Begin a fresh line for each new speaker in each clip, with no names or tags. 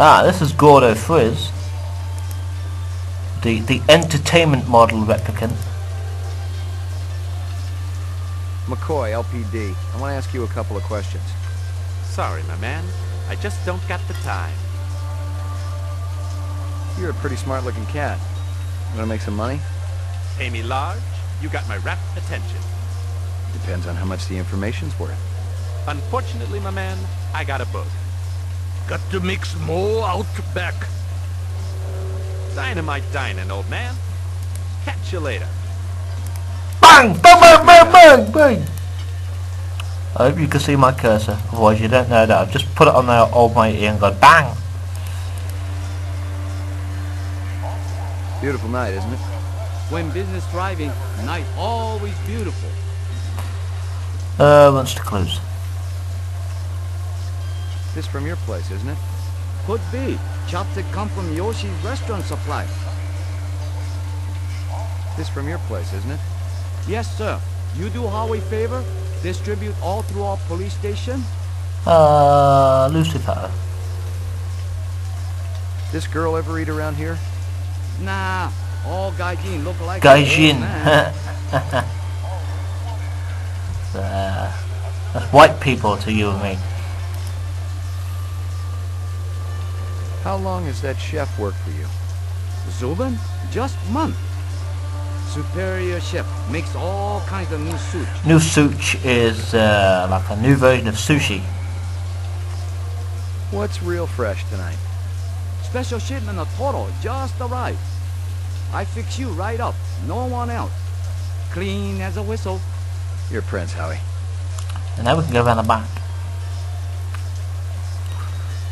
Ah, this is Gordo Frizz. The entertainment model replicant.
McCoy, LPD. I want to ask you a couple of questions.
Sorry, my man. I just don't got the time.
You're a pretty smart-looking cat. You want to make some money?
Pay me large, you got my rapt attention.
Depends on how much the information's worth.
Unfortunately, my man, I got a book.
Got to mix more out back.
Dynamite dining, old man. Catch you later.
Bang! Bang, bang, bang, bang, bang! I hope you can see my cursor, otherwise you don't know that I've just put it on there almighty and gone bang!
Beautiful night, isn't it?
When business thriving, night always beautiful.
Wants to close.
This from your place, isn't it?
Could be. Chopstick come from Yoshi's restaurant supply.
This from your place, isn't it?
Yes, sir. You do Howie favor? Distribute all through our police station?
Lucifer.
This girl ever eat around here?
Nah, all gaijin look like
Gaijin. That's white people to you and me.
How long has that chef worked for you?
Zuben? Just month. Superior chef makes all kinds of new soup.
New such is like a new version of sushi.
What's real fresh tonight?
Special shipment of Toro just arrived. I fix you right up. No one else. Clean as a whistle.
Your Prince, Howie.
And now we can go around the back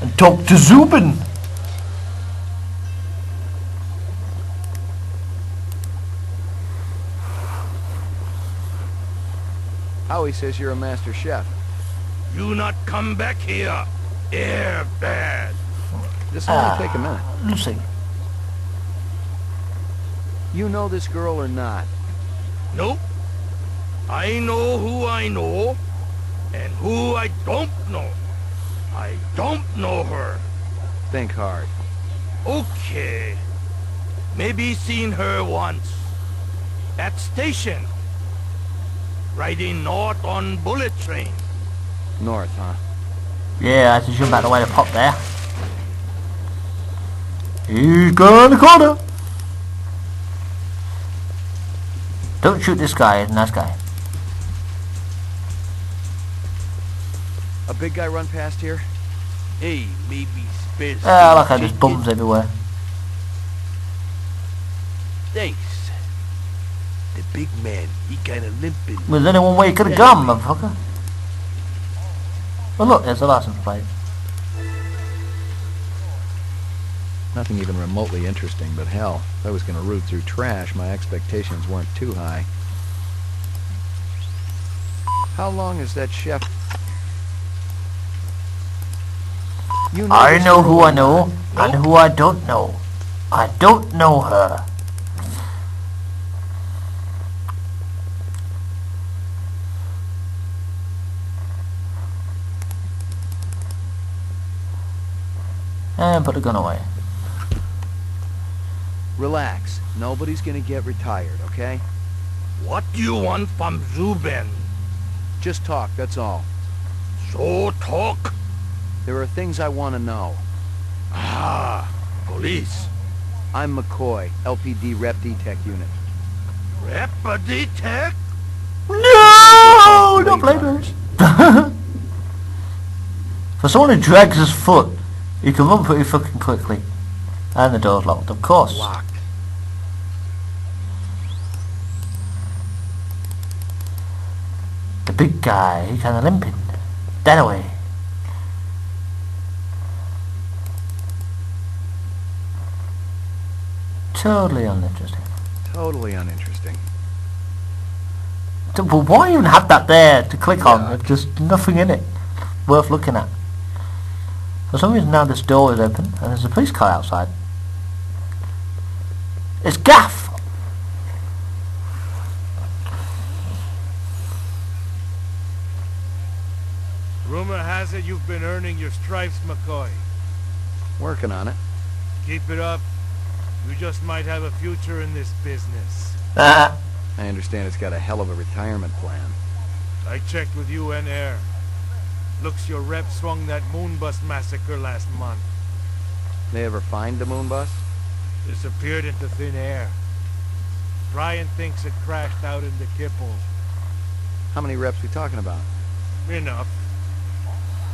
and talk to Zuben.
Howie says you're a master chef.
You not come back here. Air bad.
This'll only take a minute.
Lucy.
You know this girl or not?
Nope. I know who I know, and who I don't know. I don't know her.
Think hard.
Okay. Maybe seen her once. At station. Riding north on bullet train.
North, huh?
Yeah, I had to jump out the way to pop there. He's gone the corner. Don't shoot this guy, he's a nice guy.
A big guy run past here?
Hey, maybe space.
Like how there's bums everywhere.
Thanks. The big man, he kinda limping.
Well, there's only one way you could have gone, motherfucker. Well look, there's the license plate.
Nothing even remotely interesting, but hell, if I was going to root through trash, my expectations weren't too high. How long is that chef? You know
I know who I know, and who I don't know. I don't know her. And put the gun away.
Relax. Nobody's gonna get retired, okay?
What do you want from Zuben?
Just talk, that's all.
So talk.
There are things I want to know.
Ah, police.
I'm McCoy, LPD Rep D-Tech Unit.
Rapid tech?
No! Don't blame her. For someone who drags his foot, he can run pretty fucking quickly. And the door's locked, of course.
Locked.
The big guy, he kinda limping. That away. Totally uninteresting.
Totally uninteresting.
Well, why even have that there to click on? There's just nothing in it worth looking at. For some reason now this door is open and there's a police car outside. It's Gaff!
Rumor has it you've been earning your stripes, McCoy.
Working on it.
Keep it up. You just might have a future in this business.
Ah,
I understand it's got a hell of a retirement plan.
I checked with UN Air. Looks your rep swung that moonbus massacre last month.
They ever find the moon bus?
Disappeared into thin air. Brian thinks it crashed out in the Kipples.
How many reps we talking about?
Enough.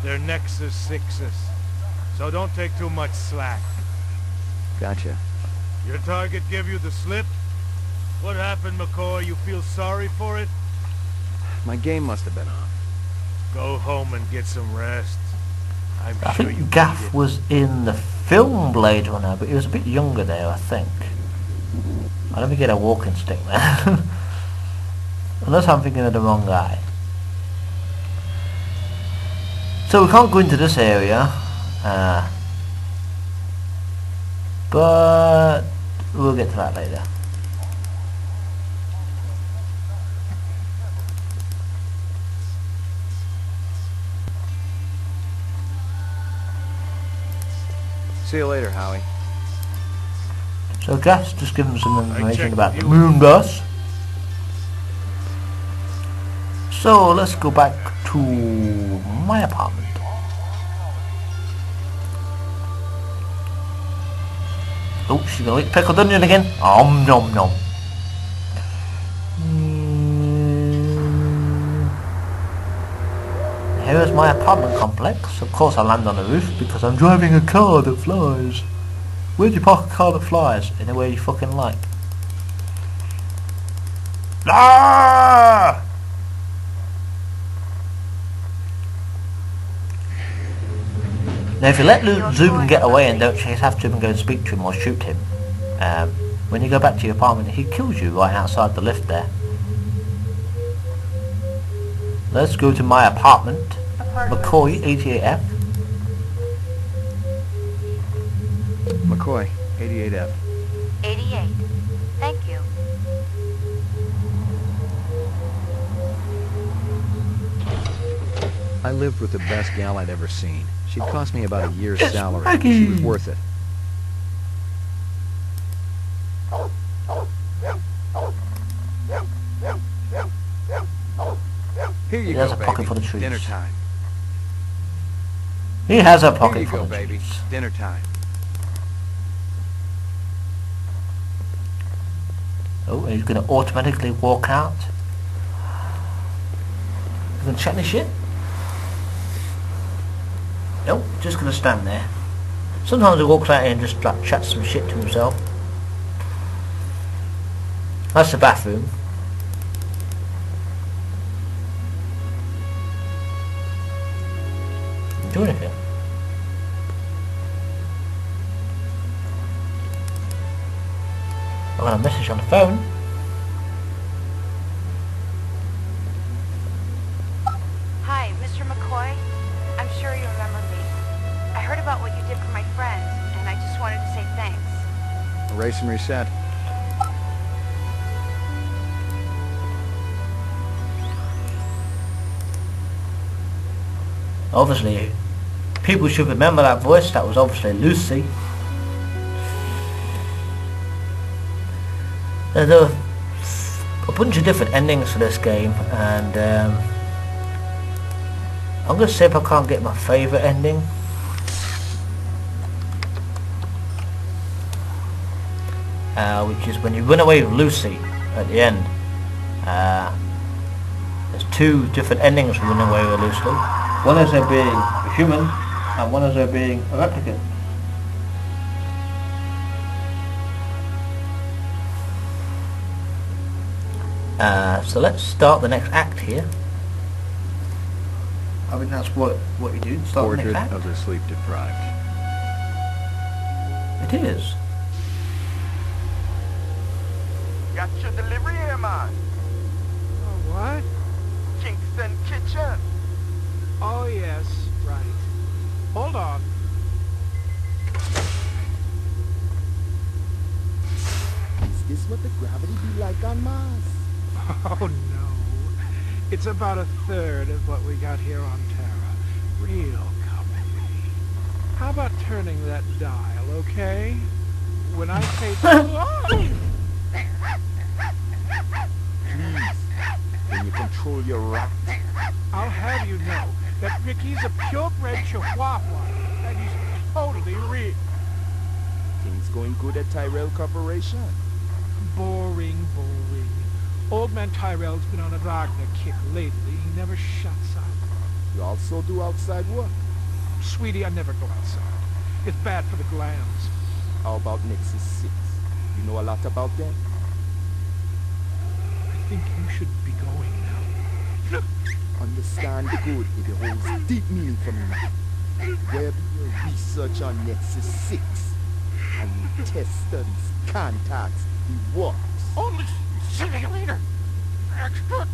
They're Nexus 6s. So don't take too much slack.
Gotcha.
Your target gave you the slip? What happened, McCoy? You feel sorry for it?
My game must have been on.
Go home and get some rest. I'm
I
sure you
think
need
Gaff
it.
was in the film Blade Runner, but he was a bit younger there, I think. Let me get a walking stick, man. Unless I'm thinking of the wrong guy. So we can't go into this area, but we'll get to that later.
See you later, Howie.
So Gaff's just given some information
checked
about
with
the
you.
moon bus. So let's go back to my apartment. Oh, she's gonna eat pickled onion again. Om nom nom. Here is my apartment complex. Of course I land on the roof because I'm driving a car that flies. Where'd you park a car that flies? Anywhere you fucking like. Ah! Now if you let Zuben get away and don't chase after him and go and speak to him or shoot him, when you go back to your apartment he kills you right outside the lift there. Let's go to my apartment. McCoy, 88F.
McCoy, 88F.
88. Thank you.
I lived with the best gal I'd ever seen. She'd cost me about a year's
It's
salary.
Maggie.
She was worth it. Here you
He
go,
has a
baby.
pocket full of treats.
Dinner time.
He has a
Here
pocket
you
full
go,
of
baby.
treats.
Dinner time.
Oh, he's going to automatically walk out. He's going to check this shit. Nope, just going to stand there. Sometimes he walks out here and just like chats some shit to himself. That's the bathroom. Didn't do anything. I got a message on the phone.
Hi, Mr. McCoy. I'm sure you remember me. I heard about what you did for my friend, and I just wanted to say thanks.
Erase and reset.
Obviously, people should remember that voice. That was obviously Lucy. There's a bunch of different endings for this game, and I'm going to see if I can't get my favourite ending. Which is when you run away with Lucy at the end. There's two different endings for running away with Lucy. One is her being a human, and one is her being a replicant. So let's start the next act here. I mean that's what you do, start the
Portrait
next act.
of the sleep deprived.
It is.
Got your delivery here, man.
What?
Kingston Kitchen.
Oh, yes, right. Hold on.
Is this what the gravity be like on Mars?
Oh, no. It's about a third of what we got here on Terra. Real comedy. How about turning that dial, okay? When I say...
Please, can you control your rat?
I'll have you know that Ricky's a purebred chihuahua, and he's totally real.
Things going good at Tyrell Corporation?
Boring, boring. Old man Tyrell's been on a Wagner kick lately. He never shuts up.
You also do outside work?
Sweetie, I never go outside. It's bad for the glands.
How about Nexus 6? You know a lot about them?
I think you should be going now.
Understand the good, it holds deep meaning for me. Where be your research on Nexus 6? And your test studies, contacts, the works?
Only see you later. Extra.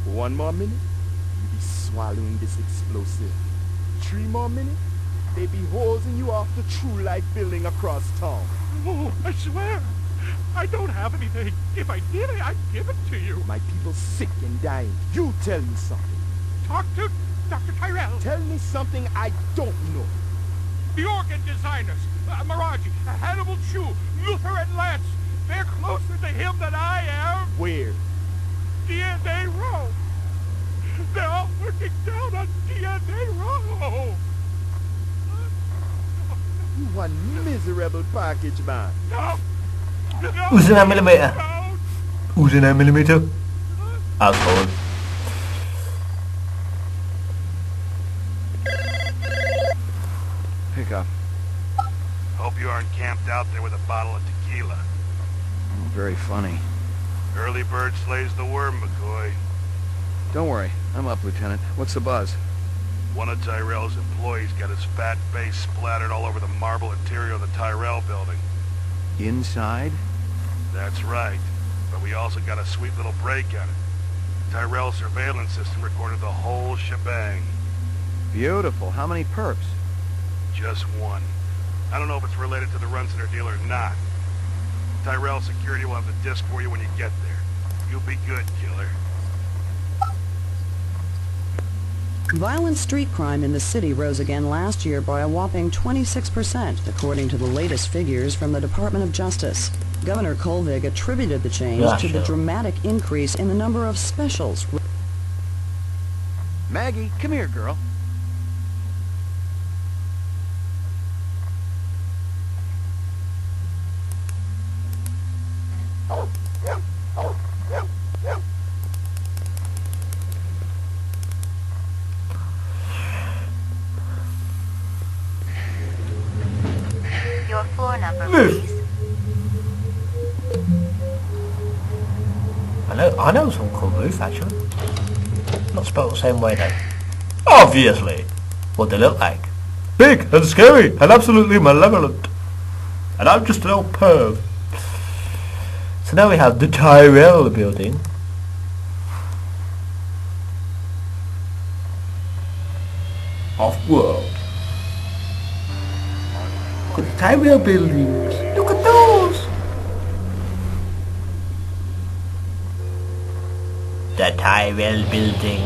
One more minute, you be swallowing this explosive. 3 more minutes, they be hosing you off the True Light building across town.
Oh, I swear. I don't have anything. If I did, I'd give it to you.
My people sick and dying. You tell me something.
Talk to Dr. Tyrell.
Tell me something I don't know.
The organ designers. Miraji, Hannibal Chu, Luther and Lance. They're closer to him than I am.
Where?
DNA Row. They're all working down on DNA Row.
You one miserable package man.
No. No.
Who's in that millimeter?
No.
Who's in that millimeter? Asshole.
Pick up.
Hope you aren't camped out there with a bottle of tequila.
Oh, very funny.
Early bird slays the worm, McCoy.
Don't worry. I'm up, Lieutenant. What's the buzz?
One of Tyrell's employees got his fat face splattered all over the marble interior of the Tyrell building.
Inside?
That's right. But we also got a sweet little break on it. Tyrell's surveillance system recorded the whole shebang.
Beautiful. How many perps?
Just one. I don't know if it's related to the Run Center deal or not. Tyrell Security will have the disc for you when you get there. You'll be good, killer.
Violent street crime in the city rose again last year by a whopping 26%, according to the latest figures from the Department of Justice. Governor Kolvig attributed the change to the dramatic increase in the number of specials.
Maggie, come here, girl.
Your floor number, please.
I know someone called Ruth, actually. Not spelled the same way, though. Obviously. What they look like. Big and scary and absolutely malevolent. And I'm just an old perv. So now we have the Tyrell building. Off-world. Look at the Tyrell buildings. Look at those. The Tyrell building.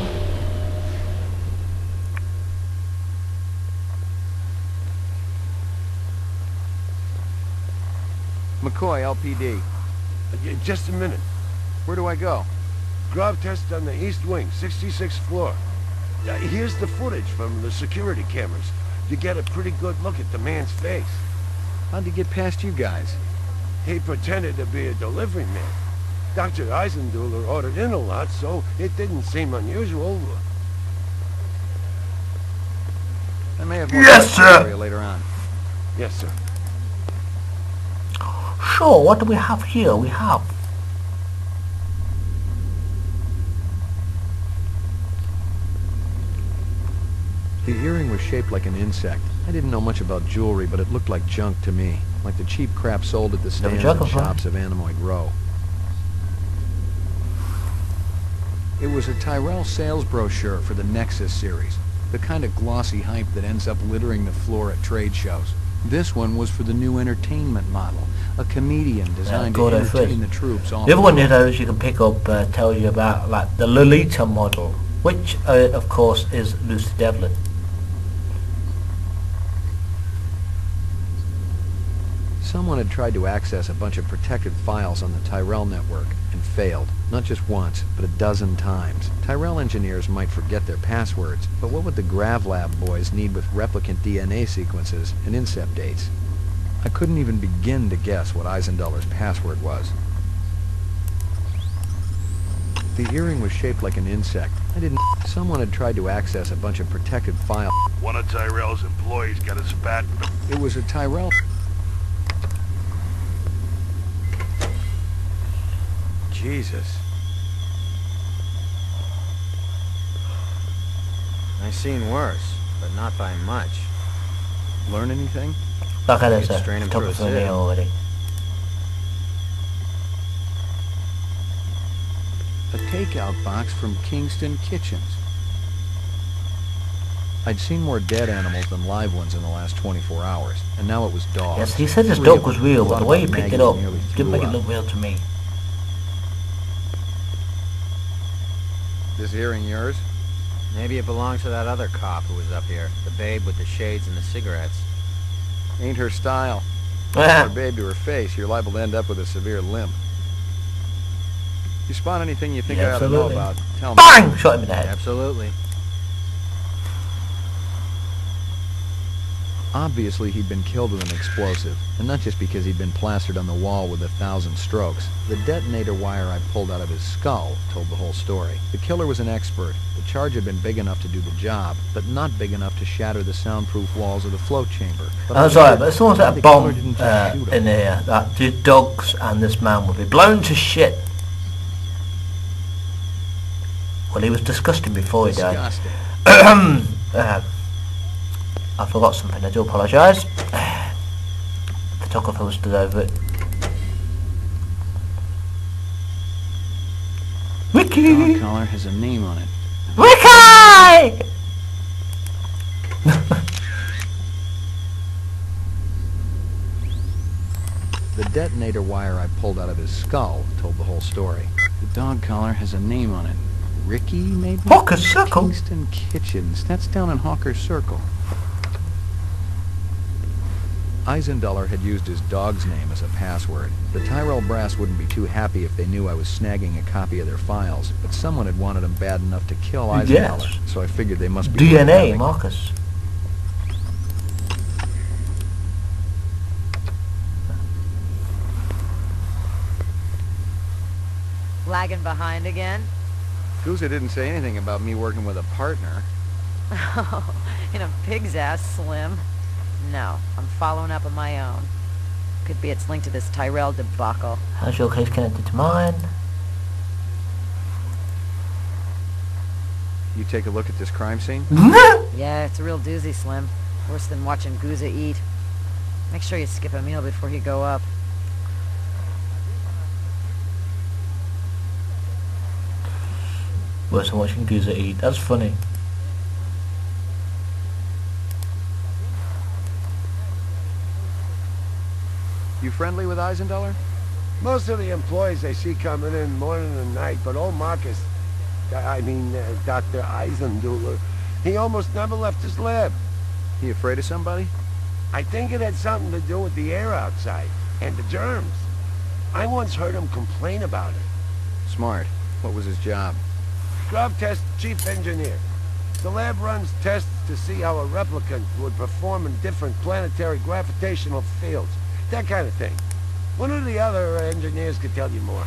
McCoy, LPD.
Just a minute.
Where do I go?
Grav test on the east wing, 66th floor. Here's the footage from the security cameras. You get a pretty good look at the man's face.
How'd he get past you guys?
He pretended to be a delivery man. Dr. Eisenduller ordered in a lot, so it didn't seem unusual.
I may have more
Yes, sir.
for you later on.
Yes, sir.
Sure, what do we have here? We have...
The earring was shaped like an insect. I didn't know much about jewelry, but it looked like junk to me. Like the cheap crap sold at the stands and shops of Animoid Row. It was a Tyrell sales brochure for the Nexus series. The kind of glossy hype that ends up littering the floor at trade shows. This one was for the new entertainment model, a comedian designed to
Gordo
entertain
Frizz.
the troops all
The other one you
along.
know you can pick up tells you about like the Lolita model, which of course is Lucy Devlin.
Someone had tried to access a bunch of protected files on the Tyrell network and failed, not just once, but a dozen times. Tyrell engineers might forget their passwords, but what would the GravLab boys need with replicant DNA sequences and incept dates? I couldn't even begin to guess what Eisendoller's password was. The earring was shaped like an insect. Someone had tried to access a bunch of protected files.
One of Tyrell's employees got his fat...
It was a Tyrell...
Jesus. I've seen worse, but not by much.
Learn anything?
Like I said,
Strain him
top
through
of
his
me
head.
already.
A takeout box from Kingston Kitchens. I'd seen more dead animals than live ones in the last 24 hours, and now it was dogs.
Yes, he said his
3
dog
of
was
them.
real, but
Thought
the way he
about
picked it
Maggie
up
and nearly
didn't make
threw
it look
up.
real to me.
This earring yours?
Maybe it belongs to that other cop who was up here. The babe with the shades and the cigarettes.
Ain't her style. Put her babe to her face, you're liable to end up with a severe limp. You spot anything you think I ought to know
Absolutely.
about, tell me.
BANG! Shot him in the head.
Absolutely.
Obviously, he'd been killed with an explosive, and not just because he'd been plastered on the wall with 1,000 strokes. The detonator wire I pulled out of his skull told the whole story. The killer was an expert. The charge had been big enough to do the job, but not big enough to shatter the soundproof walls of the float chamber. But
I'm sorry, but if someone set a
the
bomb
killer didn't just shoot him.
in here, that the dogs and this man would be blown to shit. Well, he was disgusting before he died.
Disgusting.
I forgot something, I do apologise. Photographer was stood over it. Ricky!
Dog collar has a name on it.
Ricky!
The detonator wire I pulled out of his skull told the whole story. The dog collar has a name on it. Ricky, maybe?
Hawker's Circle?
Kingston Kitchens. That's down in Hawker's Circle. Eisendoller had used his dog's name as a password. The Tyrell brass wouldn't be too happy if they knew I was snagging a copy of their files, but someone had wanted them bad enough to kill Eisendoller,
Yes.
so I figured they must be
DNA,
worth having.
Marcus.
Lagging behind again?
Guza didn't say anything about me working with a partner.
Oh, in a pig's ass, Slim. No, I'm following up on my own. Could be it's linked to this Tyrell debacle.
How's your case connected to mine?
You take a look at this crime scene?
Yeah, it's a real doozy, Slim. Worse than watching Guza eat. Make sure you skip a meal before you go up.
Worse than watching Guza eat. That's funny.
You friendly with Eisendoller?
Most of the employees I see coming in morning and night, but old Marcus, Dr. Eisendoller, he almost never left his lab.
He afraid of somebody?
I think it had something to do with the air outside, and the germs. I once heard him complain about it.
Smart. What was his job?
Scrub test chief engineer. The lab runs tests to see how a replicant would perform in different planetary gravitational fields. That kind of thing. One of the other engineers could tell you more.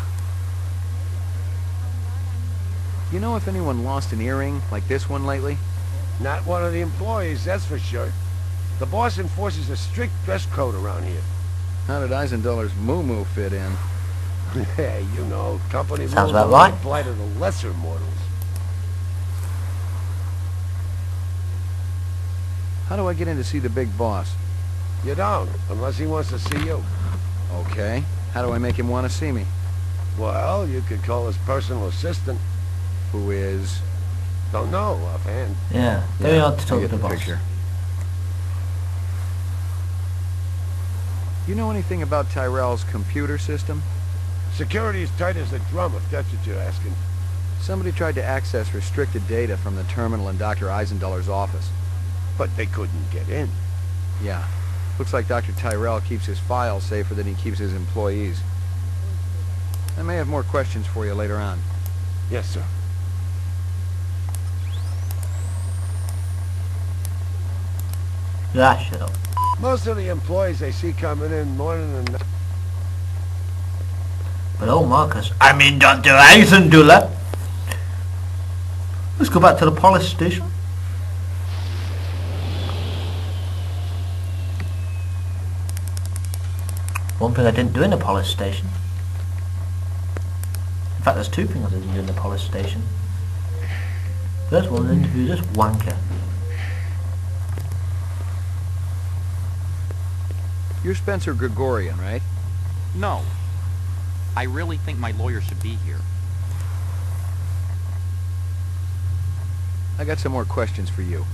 You know if anyone lost an earring like this one lately?
Not one of the employees, that's for sure. The boss enforces a strict dress code around here.
How did Eisendoller's moo-moo fit in?
Yeah, you know, company
Sounds
rules
about
only
right.
apply to the lesser mortals.
How do I get in to see the big boss?
You don't, unless he wants to see you.
Okay. How do I make him want to see me?
Well, you could call his personal assistant.
Who is?
Don't know offhand.
Yeah, very hard to
I
talk
get
to the boss.
picture. You know anything about Tyrell's computer system?
Security's tight as a drum, if that's what you're asking.
Somebody tried to access restricted data from the terminal in Dr. Eisendoller's office.
But they couldn't get in.
Yeah. Looks like Dr. Tyrell keeps his files safer than he keeps his employees. I may have more questions for you later on.
Yes, sir.
Yeah, shut up.
Most of the employees they see coming in morning and night.
But oh, Marcus, I mean Dr. Eisenduller. Let's go back to the police station. One thing I didn't do in the police station. In fact, there's two things I didn't do in the police station. First one, interview this wanker.
You're Spencer Gregorian, right?
No. I really think my lawyer should be here.
I got some more questions for you.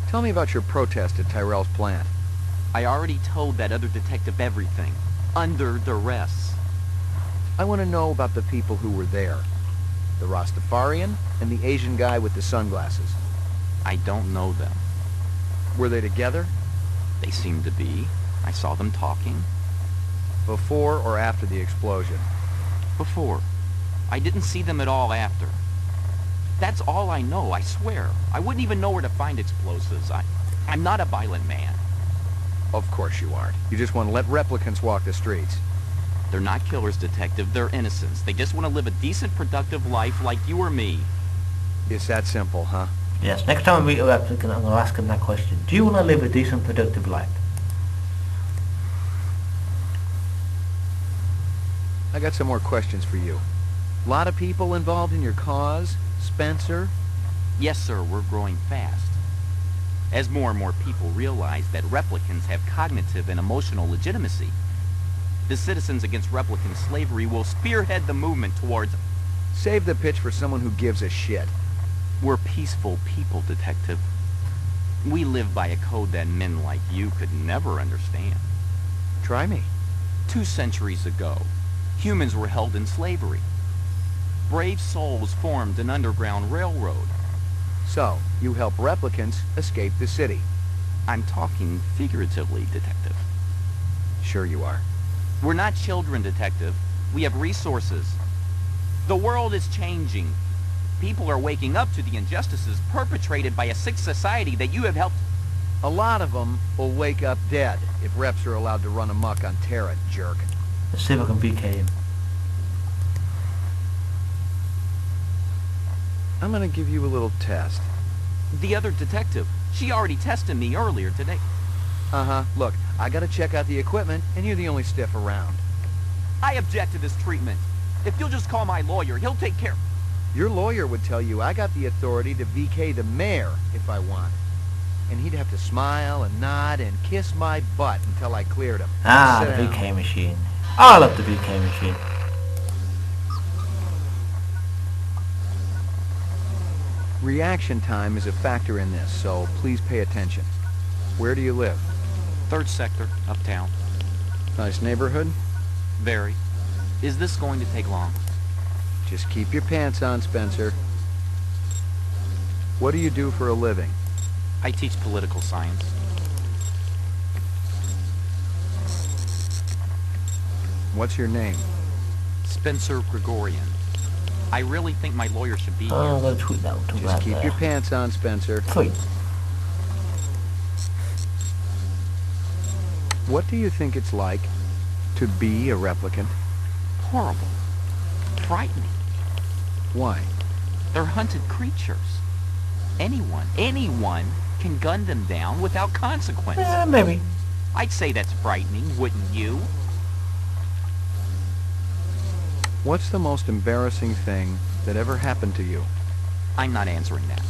Tell me about your protest at Tyrell's plant.
I already told that other detective everything. Under duress.
I want to know about the people who were there. The Rastafarian and the Asian guy with the sunglasses.
I don't know them.
Were they together?
They seemed to be. I saw them talking.
Before or after the explosion?
Before. I didn't see them at all after. That's all I know, I swear. I wouldn't even know where to find explosives. I'm not a violent man.
Of course you aren't. You just want to let replicants walk the streets.
They're not killers, detective. They're innocents. They just want to live a decent, productive life like you or me.
It's that simple, huh?
Yes, next time we meet a replicant, I'm going to ask him that question. Do you want to live a decent, productive life?
I got some more questions for you. A lot of people involved in your cause? Spencer?
Yes, sir. We're growing fast. As more and more people realize that replicants have cognitive and emotional legitimacy, the Citizens Against Replicant Slavery will spearhead the movement towards...
Save the pitch for someone who gives a shit.
We're peaceful people, detective. We live by a code that men like you could never understand.
Try me.
2 centuries ago, humans were held in slavery. Brave souls formed an underground railroad.
So, you help replicants escape the city.
I'm talking figuratively, detective.
Sure you are.
We're not children, detective. We have resources. The world is changing. People are waking up to the injustices perpetrated by a sick society that you have helped.
A lot of them will wake up dead if reps are allowed to run amok on Terra, jerk.
Let's see if I can VK him.
I'm gonna give you a little test.
The other detective, she already tested me earlier today.
Uh-huh. Look, I gotta check out the equipment, and you're the only stiff around.
I object to this treatment. If you'll just call my lawyer, he'll take care...
Your lawyer would tell you I got the authority to VK the mayor if I want. And he'd have to smile and nod and kiss my butt until I cleared him.
Ah, the VK machine. I love the VK machine.
Reaction time is a factor in this, so please pay attention. Where do you live?
3rd sector, uptown.
Nice neighborhood?
Very. Is this going to take long?
Just keep your pants on, Spencer. What do you do for a living?
I teach political science.
What's your name?
Spencer Gregorian. I really think my lawyer should be here.
I'm going to tweet that to
Just keep your pants on, Spencer.
Tweet.
What do you think it's like to be a replicant?
Horrible. Frightening.
Why?
They're hunted creatures. Anyone can gun them down without consequence.
Maybe.
I'd say that's frightening, wouldn't you?
What's the most embarrassing thing that ever happened to you?
I'm not answering that.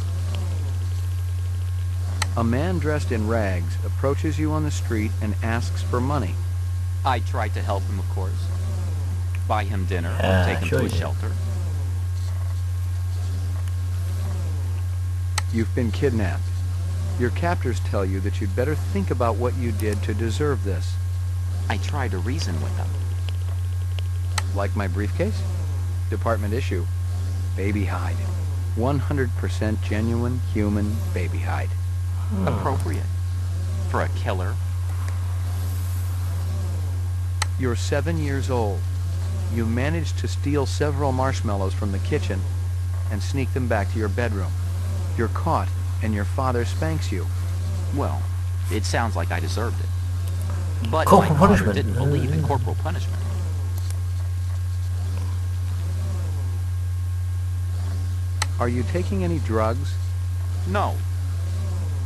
A man dressed in rags approaches you on the street and asks for money.
I tried to help him, of course. Buy him dinner, or take him to a shelter.
You've been kidnapped. Your captors tell you that you'd better think about what you did to deserve this.
I try to reason with them.
Like my briefcase? Department issue. Baby hide. 100% genuine human baby hide.
Appropriate. For a killer.
You're 7 years old. You managed to steal several marshmallows from the kitchen and sneak them back to your bedroom. You're caught, and your father spanks you.
Well, it sounds like I deserved it. But
Corporal
my father
punishment.
didn't believe in corporal punishment.
Are you taking any drugs?
No.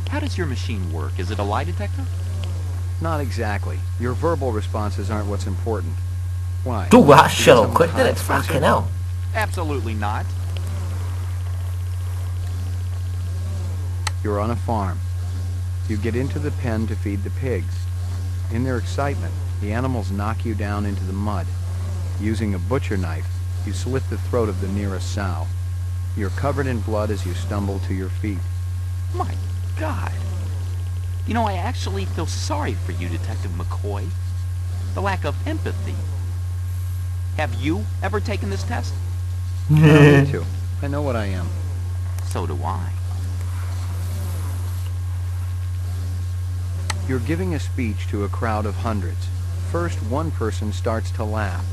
How does your machine work? Is it a lie detector?
Not exactly. Your verbal responses aren't what's important. Why?
Do that
You
shut
got
up
something
quick,
to
did
hide,
it?
Spencer?
Fucking hell.
Absolutely not.
You're on a farm. You get into the pen to feed the pigs. In their excitement, the animals knock you down into the mud. Using a butcher knife, you slit the throat of the nearest sow. You're covered in blood as you stumble to your feet.
My God. You know, I actually feel sorry for you, Detective McCoy. The lack of empathy. Have you ever taken this test?
I don't need to. I know what I am.
So do I.
You're giving a speech to a crowd of hundreds. First, one person starts to laugh.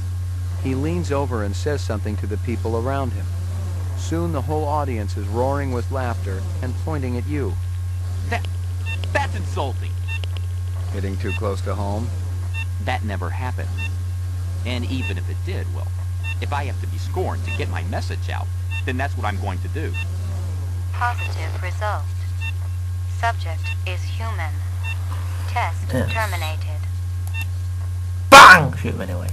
He leans over and says something to the people around him. Soon the whole audience is roaring with laughter and pointing at you.
That's insulting.
Hitting too close to home?
That never happened. And even if it did, well, if I have to be scorned to get my message out, then that's what I'm going to do.
Positive result. Subject is human. Test terminated.
Bang! Shoot him anyway.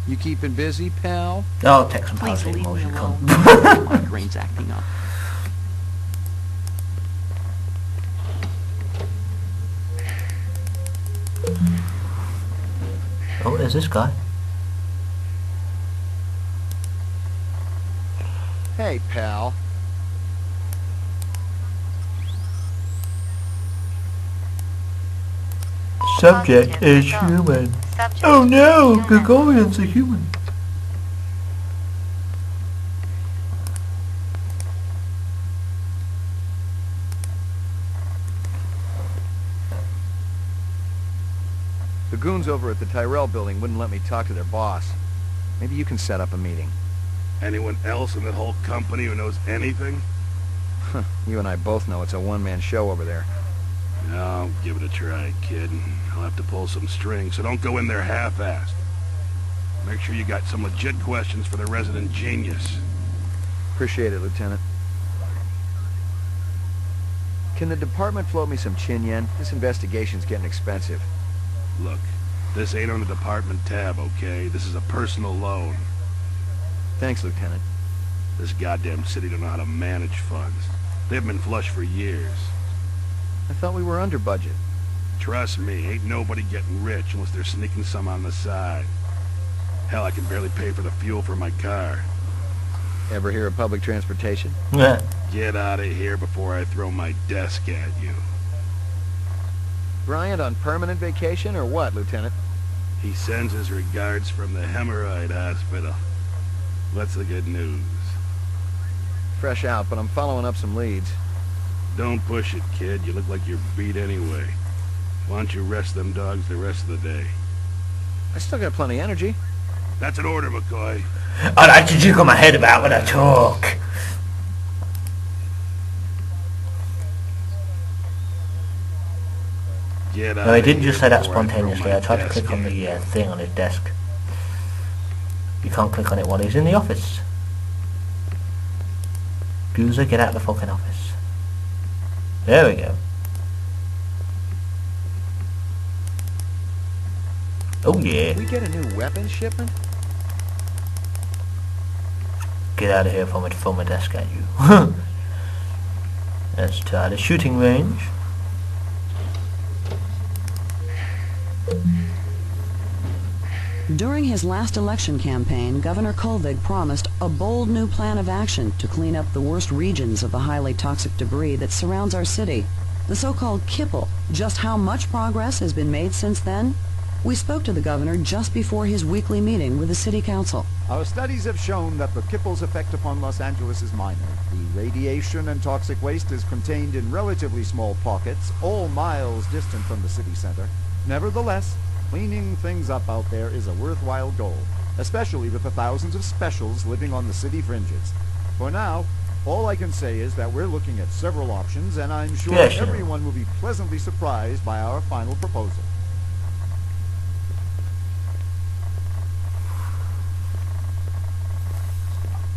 You keeping busy, pal?
I'll take some
Please
positive
leave me
emotion.
alone. My migraine's acting up.
Oh, there's this guy.
Hey, pal.
Subject is human. Oh no, Gregorian's a human.
The goons over at the Tyrell building wouldn't let me talk to their boss. Maybe you can set up a meeting.
Anyone else in that whole company who knows anything?
You and I both know it's a one-man show over there.
No, give it a try, kid. I'll have to pull some strings, so don't go in there half-assed. Make sure you got some legit questions for the resident genius.
Appreciate it, Lieutenant. Can the department float me some chin yen? This investigation's getting expensive.
Look, this ain't on the department tab, okay? This is a personal loan.
Thanks, Lieutenant.
This goddamn city don't know how to manage funds. They've been flush for years.
I thought we were under budget.
Trust me, ain't nobody getting rich unless they're sneaking some on the side. Hell, I can barely pay for the fuel for my car.
Ever hear of public transportation?
Yeah.
Get out of here before I throw my desk at you.
Bryant on permanent vacation or what, Lieutenant?
He sends his regards from the hemorrhoid hospital. What's the good news?
Fresh out, but I'm following up some leads.
Don't push it, kid. You look like you're beat anyway. Why don't you rest them dogs the rest of the day?
I still got plenty of energy.
That's an order, McCoy.
I like to jiggle my head about when I talk.
Get out
No, he
of
didn't
here
just say that
before I throw
spontaneously.
my
I tried to
desk
click on
at
the
you.
thing on his desk. You can't click on it while he's in the office. Goozer, get out of the fucking office. There we go. Oh yeah.
We get a new weapons shipment?
Get out of here from my desk at you. Let's try the shooting range.
During his last election campaign, Governor Colvig promised a bold new plan of action to clean up the worst regions of the highly toxic debris that surrounds our city. The so-called kipple. Just how much progress has been made since then? We spoke to the governor just before his weekly meeting with the city council.
Our studies have shown that the kipple's effect upon Los Angeles is minor. The radiation and toxic waste is contained in relatively small pockets, all miles distant from the city center. Nevertheless, cleaning things up out there is a worthwhile goal, especially with the thousands of specials living on the city fringes. For now, all I can say is that we're looking at several options, and I'm sure everyone will be pleasantly surprised by our final proposal.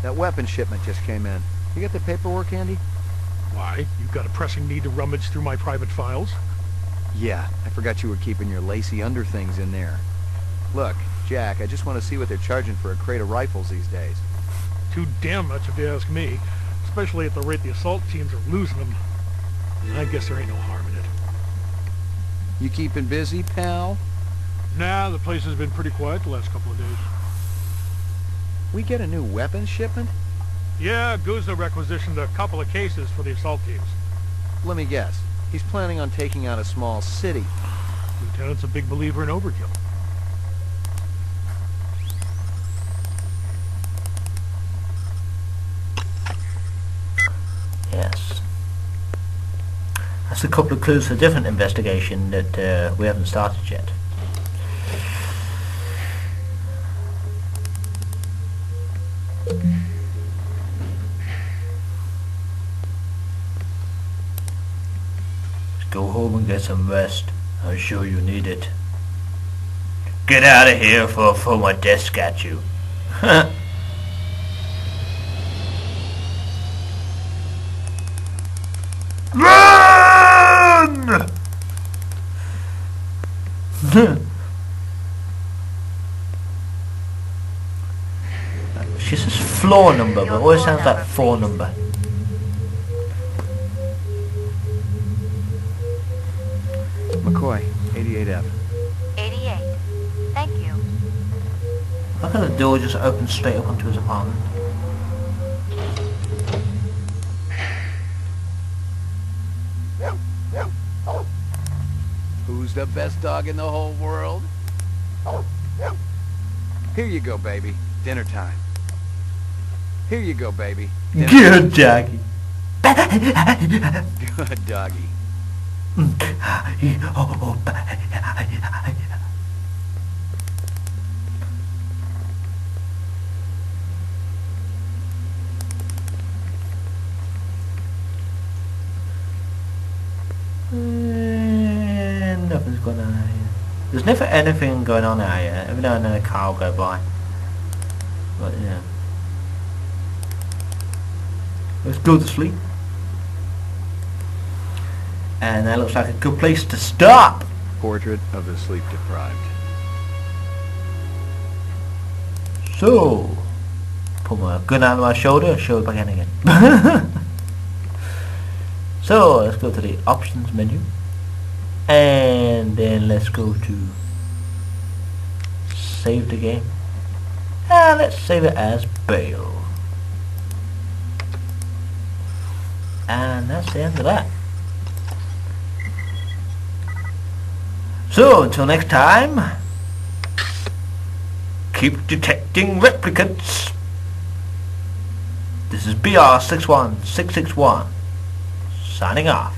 That weapon shipment just came in. You got the paperwork handy?
Why? You've got a pressing need to rummage through my private files?
Yeah, I forgot you were keeping your lacy underthings in there. Look, Jack, I just want to see what they're charging for a crate of rifles these days.
Too damn much if you ask me. Especially at the rate the assault teams are losing them. I guess there ain't no harm in it.
You keeping busy, pal?
Nah, the place has been pretty quiet the last couple of days.
We get a new weapons shipment?
Yeah, Guzza requisitioned a couple of cases for the assault teams.
Let me guess. He's planning on taking out a small city.
Lieutenant's a big believer in overkill.
Yes. That's a couple of clues for a different investigation that we haven't started yet. Go home and get some rest. I'm sure you need it. Get out of here before I throw my desk at you. Run! She says floor number, but it always sounds like 4 number.
McCoy, 88F.
88. Thank you.
How can the door just open straight up onto his apartment?
Who's the best dog in the whole world? Here you go, baby. Dinner time. Here you go, baby.
Good doggy.
Good doggy.
Nothing's going on out here. There's never anything going on out here. Every now and then a car will go by. But yeah. Let's go to sleep. And that looks like a good place to stop.
Portrait of the sleep deprived.
So, put my gun out of my shoulder, show it back in again. So, let's go to the options menu. And then let's go to save the game. And let's save it as Bale. And that's the end of that. So, until next time, keep detecting replicants. This is BR61661, signing off.